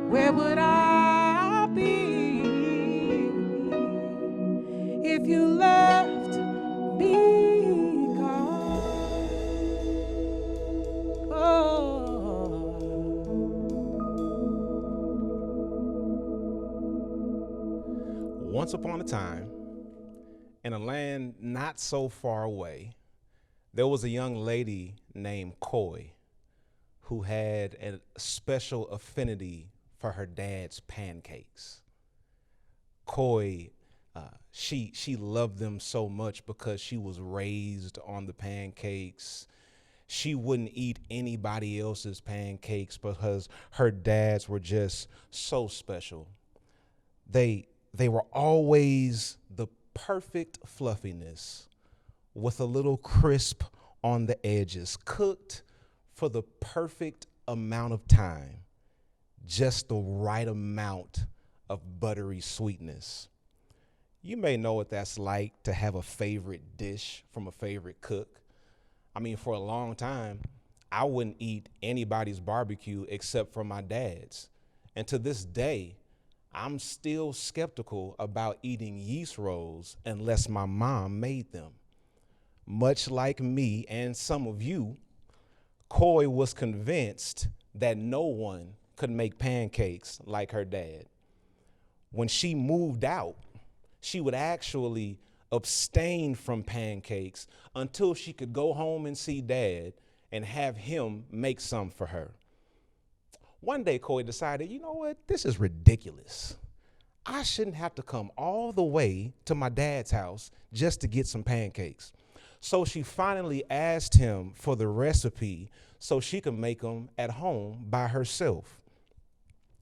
Where would I be if you left me gone? Once upon a time, in a land not so far away, there was a young lady named Coy who had a special affinity for her dad's pancakes. Coy, she loved them so much because she was raised on the pancakes. She wouldn't eat anybody else's pancakes because her dads were just so special. They were always the perfect fluffiness with a little crisp on the edges, cooked for the perfect amount of time, just the right amount of buttery sweetness. You may know what that's like to have a favorite dish from a favorite cook. I mean, for a long time, I wouldn't eat anybody's barbecue except for my dad's. And to this day, I'm still skeptical about eating yeast rolls unless my mom made them. Much like me and some of you, Coy was convinced that no one could make pancakes like her dad. When she moved out, she would actually abstain from pancakes until she could go home and see dad and have him make some for her. One day, Coy decided, you know what, this is ridiculous. I shouldn't have to come all the way to my dad's house just to get some pancakes. So she finally asked him for the recipe so she could make them at home by herself.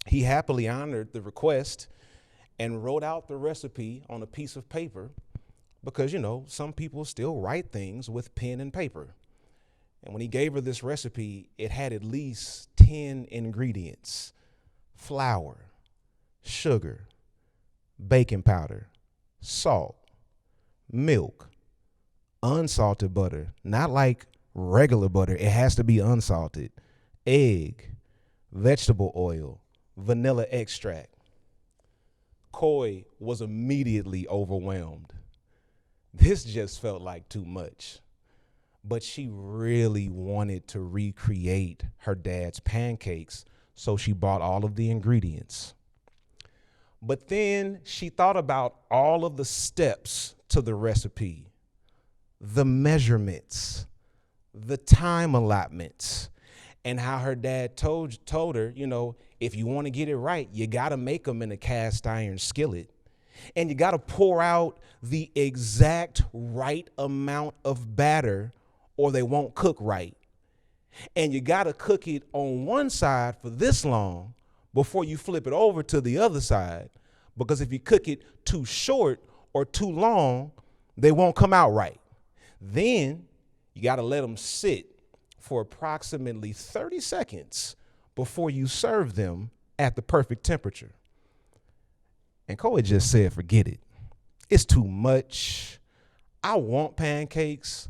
He happily honored the request and wrote out the recipe on a piece of paper because, you know, some people still write things with pen and paper. And when he gave her this recipe, it had at least 10 ingredients: flour, sugar, baking powder, salt, milk, unsalted butter, not like regular butter, it has to be unsalted, egg, vegetable oil, vanilla extract. Coy was immediately overwhelmed. This just felt like too much. But she really wanted to recreate her dad's pancakes, so she bought all of the ingredients. But then she thought about all of the steps to the recipe, the measurements, the time allotments, and how her dad told her, you know, if you want to get it right, you got to make them in a cast iron skillet. And you got to pour out the exact right amount of batter or they won't cook right. And you got to cook it on one side for this long before you flip it over to the other side, because if you cook it too short or too long, they won't come out right. Then you got to let them sit for approximately 30 seconds before you serve them at the perfect temperature. And Coy just said, forget it. It's too much. I want pancakes,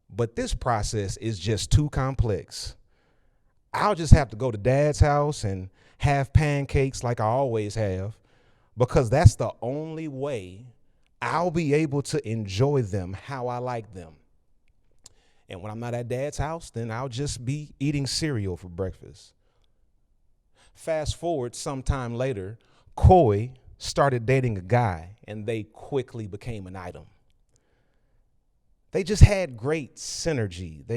but this process is just too complex. I'll just have to go to dad's house and have pancakes like I always have, because that's the only way I'll be able to enjoy them how I like them. And when I'm not at dad's house, then I'll just be eating cereal for breakfast. Fast forward sometime later, Coy started dating a guy, and they quickly became an item. They just had great synergy.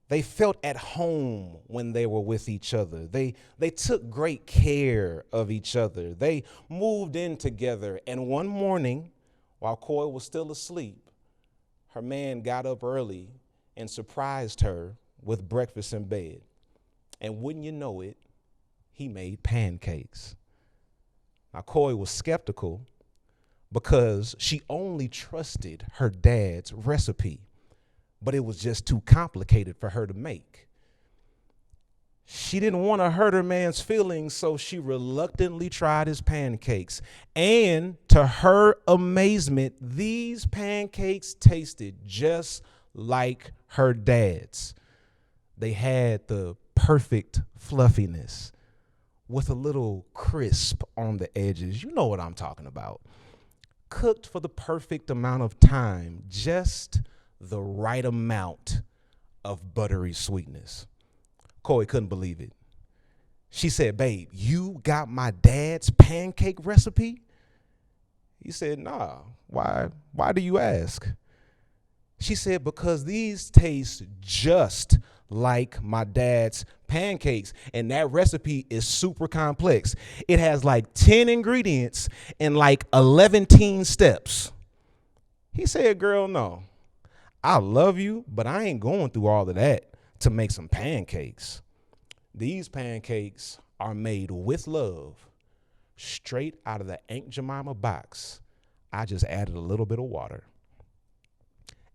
They felt at home when they were with each other. They took great care of each other. They moved in together. And one morning, while Coy was still asleep, her man got up early and surprised her with breakfast in bed. And wouldn't you know it, he made pancakes. Now, Coy was skeptical because she only trusted her dad's recipe, but it was just too complicated for her to make. She didn't want to hurt her man's feelings, so she reluctantly tried his pancakes. And to her amazement, these pancakes tasted just like her dad's. They had the perfect fluffiness with a little crisp on the edges. You know what I'm talking about. Cooked for the perfect amount of time, just the right amount of buttery sweetness. Koi couldn't believe it. She said, babe, you got my dad's pancake recipe? He said, nah, why do you ask? She said, because these taste just like my dad's pancakes. And that recipe is super complex. It has like 10 ingredients and like 11 steps. He said, girl, no. I love you, but I ain't going through all of that to make some pancakes. These pancakes are made with love, straight out of the Aunt Jemima box. I just added a little bit of water.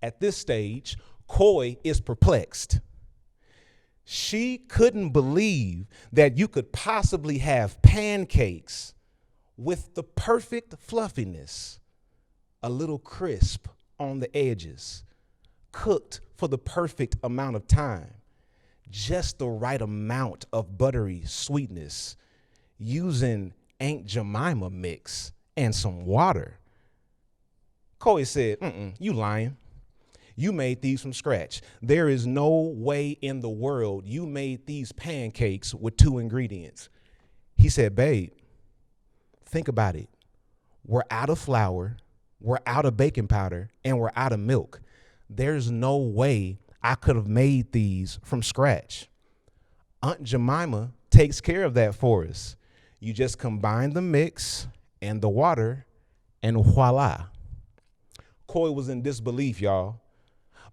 At this stage, Koi is perplexed. She couldn't believe that you could possibly have pancakes with the perfect fluffiness, a little crisp on the edges, cooked for the perfect amount of time, just the right amount of buttery sweetness, using Aunt Jemima mix and some water. Koi said, you lying. You made these from scratch. There is no way in the world you made these pancakes with 2 ingredients. He said, babe, think about it. We're out of flour, we're out of baking powder, and we're out of milk. There's no way I could have made these from scratch. Aunt Jemima takes care of that for us. You just combine the mix and the water, and voila. Koi was in disbelief, y'all,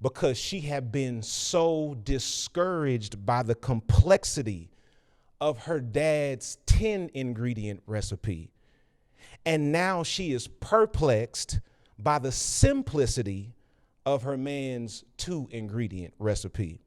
because she had been so discouraged by the complexity of her dad's 10 ingredient recipe. And now she is perplexed by the simplicity of her man's 2 ingredient recipe.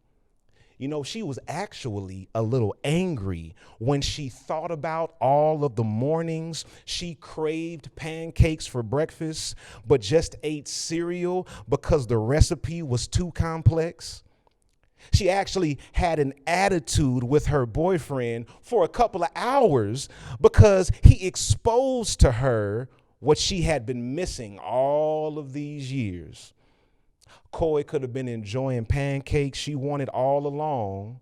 You know, she was actually a little angry when she thought about all of the mornings she craved pancakes for breakfast, but just ate cereal because the recipe was too complex. She actually had an attitude with her boyfriend for a couple of hours because he exposed to her what she had been missing all of these years. Koi could have been enjoying pancakes she wanted all along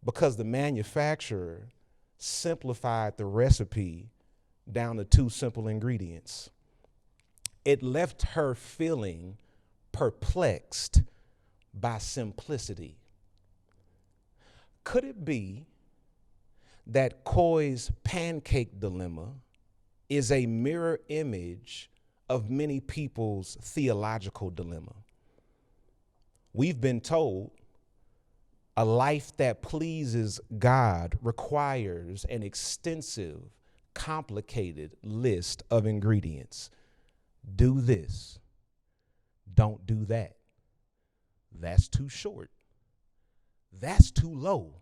because the manufacturer simplified the recipe down to 2 simple ingredients. It left her feeling perplexed by simplicity. Could it be that Koi's pancake dilemma is a mirror image of many people's theological dilemma? We've been told a life that pleases God requires an extensive, complicated list of ingredients. Do this. Don't do that. That's too short. That's too low.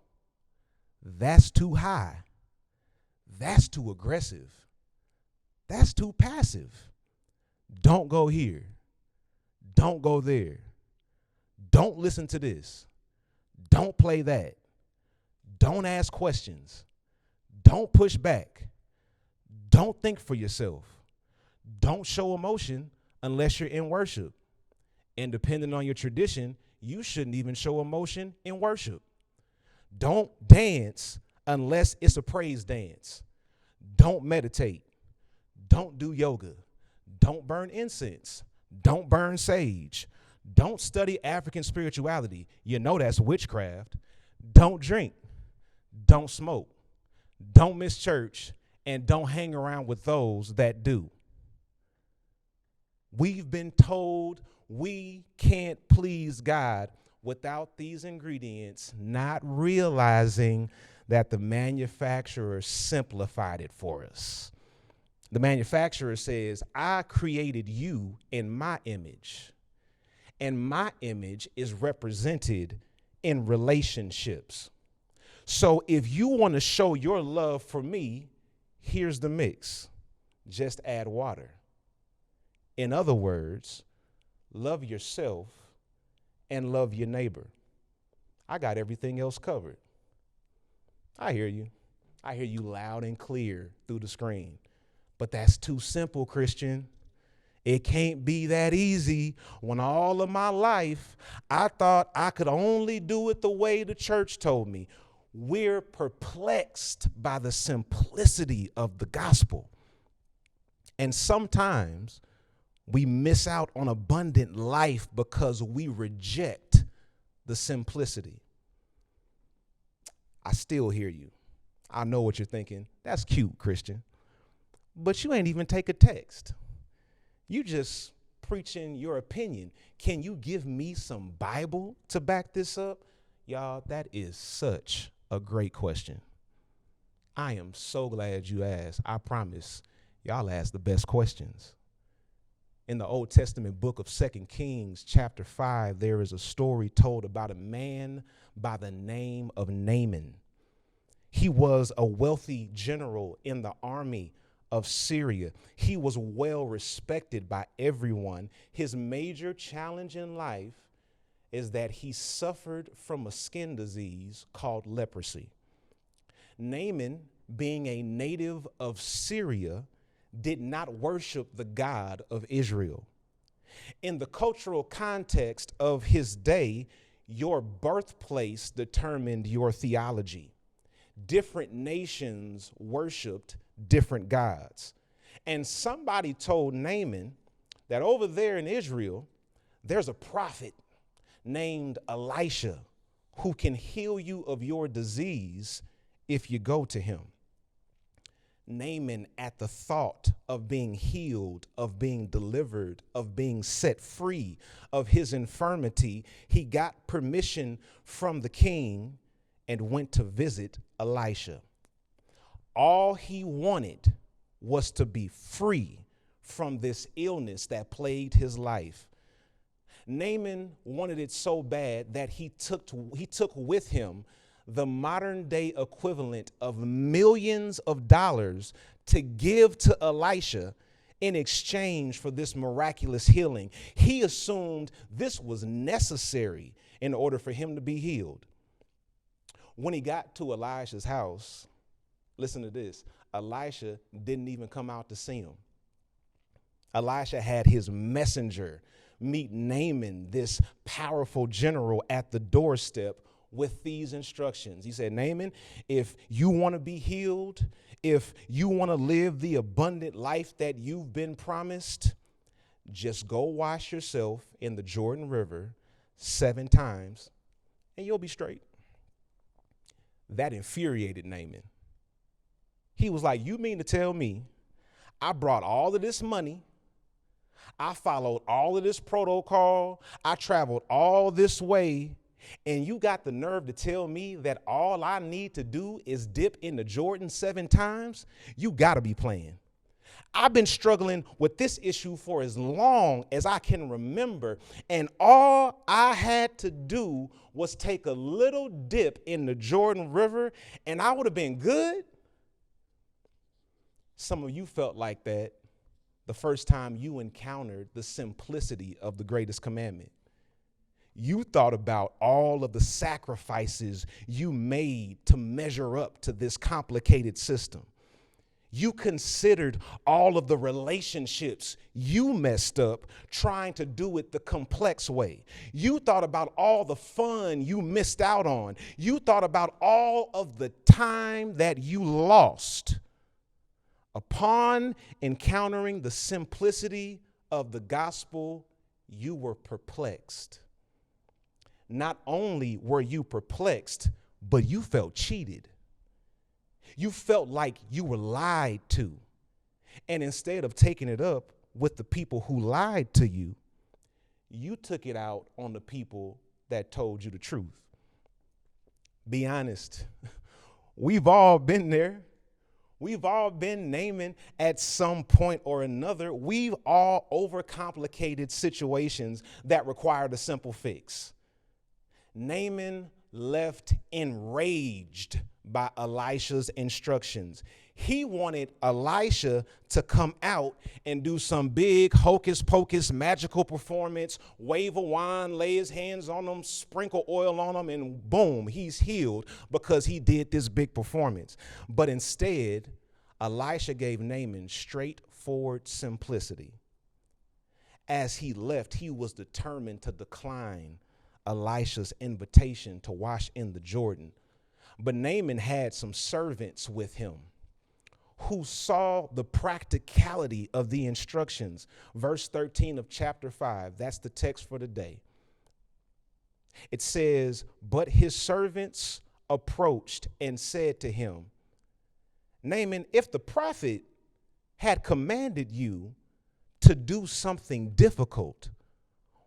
That's too high. That's too aggressive. That's too passive. Don't go here. Don't go there. Don't listen to this. Don't play that. Don't ask questions. Don't push back. Don't think for yourself. Don't show emotion unless you're in worship. And depending on your tradition, you shouldn't even show emotion in worship. Don't dance unless it's a praise dance. Don't meditate. Don't do yoga. Don't burn incense. Don't burn sage. Don't study African spirituality. You know that's witchcraft. Don't drink. Don't smoke. Don't miss church. And don't hang around with those that do. We've been told we can't please God without these ingredients, not realizing that the manufacturer simplified it for us. The manufacturer says, I created you in my image, and my image is represented in relationships. So if you want to show your love for me, here's the mix. Just add water. In other words, love yourself and love your neighbor. I got everything else covered. I hear you. I hear you loud and clear through the screen. But that's too simple, Kristian. It can't be that easy when all of my life I thought I could only do it the way the church told me. We're perplexed by the simplicity of the gospel. And sometimes we miss out on abundant life because we reject the simplicity. I still hear you. I know what you're thinking. That's cute, Kristian. But you ain't even take a text. You just preaching your opinion. Can you give me some Bible to back this up? Y'all, that is such a great question. I am so glad you asked. I promise y'all ask the best questions. In the Old Testament book of 2 Kings, chapter 5, there is a story told about a man by the name of Naaman. He was a wealthy general in the army of Syria. He was well respected by everyone. His major challenge in life is that he suffered from a skin disease called leprosy. Naaman, being a native of Syria, did not worship the God of Israel. In the cultural context of his day, your birthplace determined your theology. Different nations worshiped different gods. And somebody told Naaman that over there in Israel, there's a prophet named Elisha who can heal you of your disease if you go to him. Naaman, at the thought of being healed, of being delivered, of being set free of his infirmity, he got permission from the king and went to visit Elisha. All he wanted was to be free from this illness that plagued his life. Naaman wanted it so bad that he took with him the modern day equivalent of millions of dollars to give to Elisha in exchange for this miraculous healing. He assumed this was necessary in order for him to be healed. When he got to Elisha's house, listen to this, Elisha didn't even come out to see him. Elisha had his messenger meet Naaman, this powerful general, at the doorstep with these instructions. He said, Naaman, if you want to be healed, if you want to live the abundant life that you've been promised, just go wash yourself in the Jordan River 7 times and you'll be straight. That infuriated Naaman. He was like, you mean to tell me I brought all of this money, I followed all of this protocol, I traveled all this way, and you got the nerve to tell me that all I need to do is dip in the Jordan 7 times? You got to be playing. I've been struggling with this issue for as long as I can remember, and all I had to do was take a little dip in the Jordan River, and I would have been good. Some of you felt like that the first time you encountered the simplicity of the greatest commandment. You thought about all of the sacrifices you made to measure up to this complicated system. You considered all of the relationships you messed up trying to do it the complex way. You thought about all the fun you missed out on. You thought about all of the time that you lost. Upon encountering the simplicity of the gospel, you were perplexed. Not only were you perplexed, but you felt cheated. You felt like you were lied to. And instead of taking it up with the people who lied to you, you took it out on the people that told you the truth. Be honest. We've all been there. We've all been Naaman at some point or another. We've all overcomplicated situations that required a simple fix. Naaman left enraged by Elisha's instructions. He wanted Elisha to come out and do some big hocus pocus magical performance, wave a wand, lay his hands on them, sprinkle oil on them, and boom, he's healed because he did this big performance. But instead, Elisha gave Naaman straightforward simplicity. As he left, he was determined to decline Elisha's invitation to wash in the Jordan. But Naaman had some servants with him who saw the practicality of the instructions. Verse 13 of chapter 5, that's the text for today. It says, but his servants approached and said to him, Naaman, if the prophet had commanded you to do something difficult,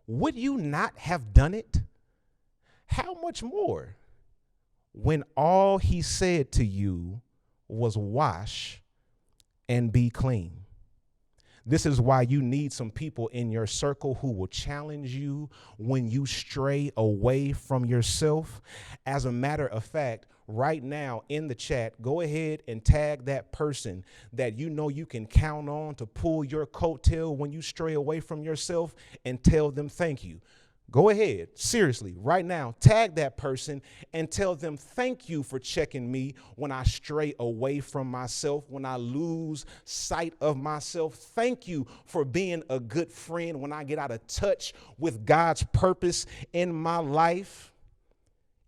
would you not have done it? How much more when all he said to you was wash and be clean? This is why you need some people in your circle who will challenge you when you stray away from yourself. As a matter of fact, right now in the chat, go ahead and tag that person that you know you can count on to pull your coattail when you stray away from yourself, and tell them thank you. Go ahead, seriously, right now, tag that person and tell them thank you for checking me when I stray away from myself, when I lose sight of myself. Thank you for being a good friend when I get out of touch with God's purpose in my life.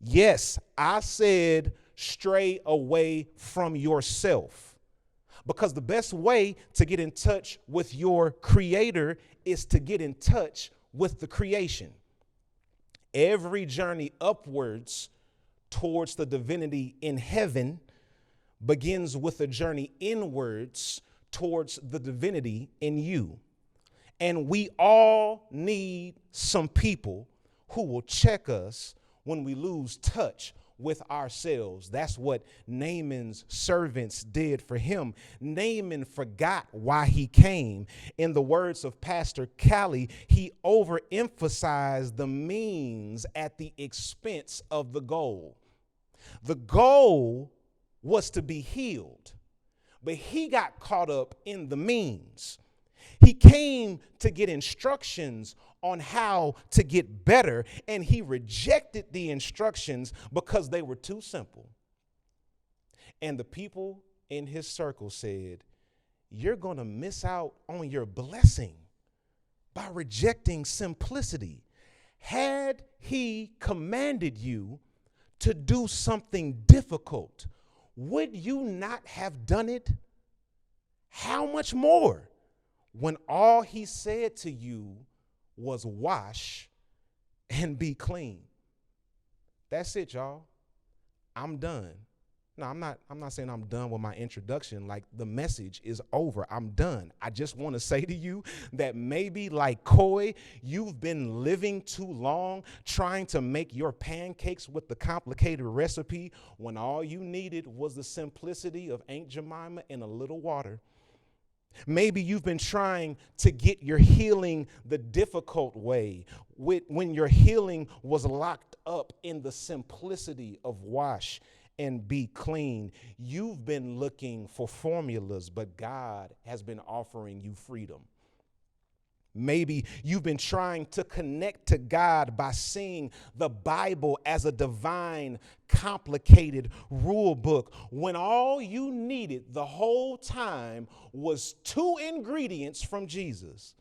Yes, I said stray away from yourself, because the best way to get in touch with your creator is to get in touch with the creation. Every journey upwards towards the divinity in heaven begins with a journey inwards towards the divinity in you. And we all need some people who will check us when we lose touch with ourselves. That's what Naaman's servants did for him. Naaman forgot why he came. In the words of Pastor Callie, he overemphasized the means at the expense of the goal. The goal was to be healed, but he got caught up in the means. He came to get instructions on how to get better, and he rejected the instructions because they were too simple. And the people in his circle said, you're going to miss out on your blessing by rejecting simplicity. Had he commanded you to do something difficult, would you not have done it? How much more when all he said to you was wash and be clean? That's it, y'all. I'm done. No, I'm not saying I'm done with my introduction. Like, the message is over. I'm done. I just want to say to you that maybe like Coy, you've been living too long trying to make your pancakes with the complicated recipe when all you needed was the simplicity of Aunt Jemima and a little water. Maybe you've been trying to get your healing the difficult way, when your healing was locked up in the simplicity of wash and be clean. You've been looking for formulas, but God has been offering you freedom. Maybe you've been trying to connect to God by seeing the Bible as a divine, complicated rule book, when all you needed the whole time was two ingredients from Jesus: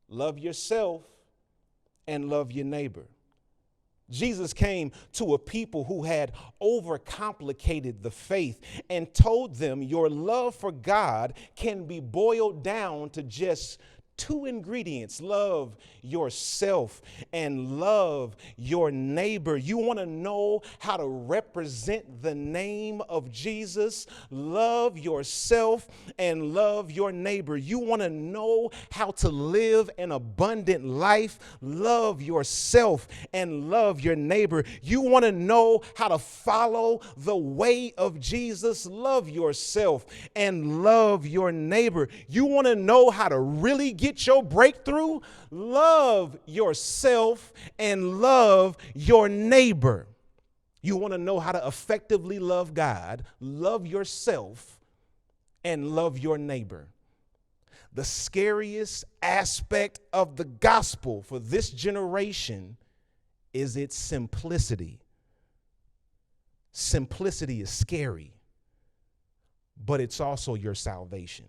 love yourself and love your neighbor. Jesus came to a people who had overcomplicated the faith and told them your love for God can be boiled down to just two ingredients: love yourself and love your neighbor. You want to know how to represent the name of Jesus? Love yourself and love your neighbor. You want to know how to live an abundant life? Love yourself and love your neighbor. You want to know how to follow the way of Jesus? Love yourself and love your neighbor. You want to know how to really get your breakthrough? Love yourself and love your neighbor. You want to know how to effectively love God? Love yourself and love your neighbor. The scariest aspect of the gospel for this generation is its simplicity. Simplicity is scary, but it's also your salvation.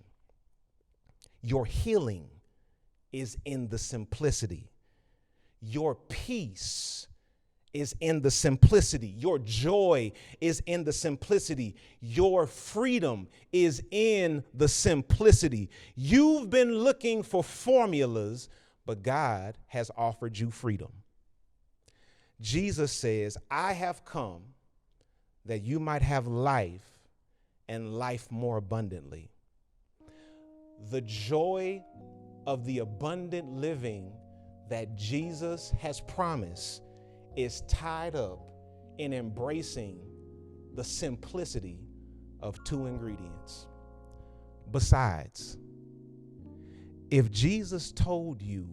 Your healing is in the simplicity. Your peace is in the simplicity. Your joy is in the simplicity. Your freedom is in the simplicity. You've been looking for formulas, but God has offered you freedom. Jesus says, I have come that you might have life and life more abundantly. The joy of the abundant living that Jesus has promised is tied up in embracing the simplicity of two ingredients. Besides, if Jesus told you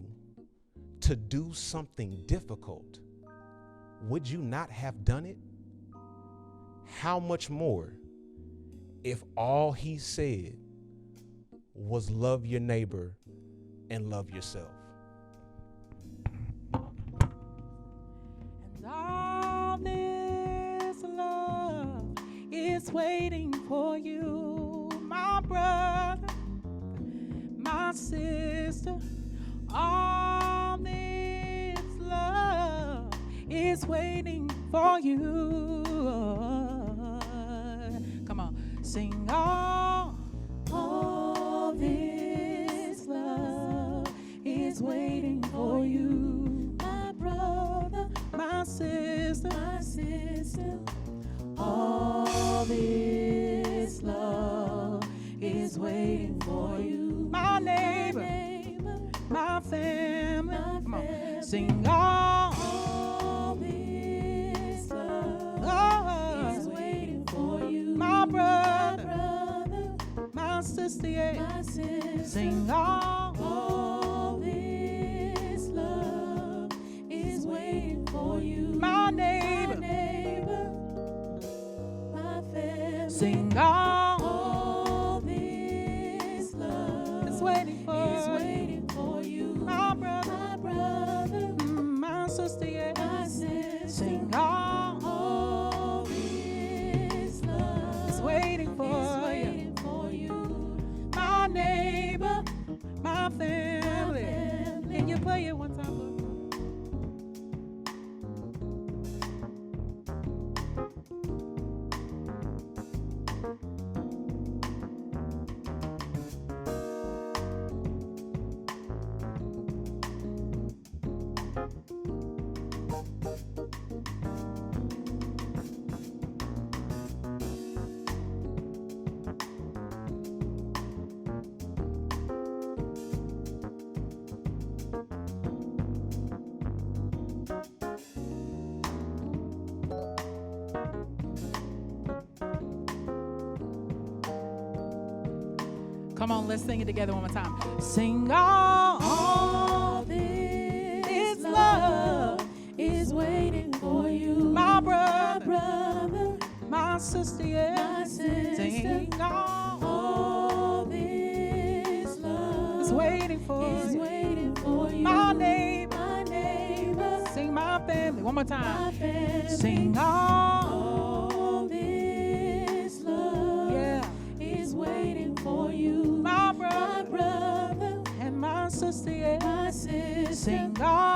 to do something difficult, would you not have done it? How much more if all he said was love your neighbor and love yourself? And all this love is waiting for you, my brother, my sister. All this love is waiting for you. Come on, sing all this love is waiting for you, my brother, my sister, my sister. All this love is waiting for you, my neighbor, my family. Come on, sing all this love is waiting for you, my brother, my sister, yeah. My sister. Sing all this love is waiting for you, my neighbor, my family. Sing all this love is waiting for you, my brother, my sister, yeah. My sister. Sing all this love is waiting for you, my neighbor, my family. Can you play it one time, Lord? Come on, let's sing it together one more time. Sing all this love is waiting for you, my brother, my sister, yeah. My sister. Sing all this love is waiting for you, my neighbor, sing my family. One more time. Sing all this love, yeah, is waiting for you, my brother, and my sister, yeah. My sister. Sing all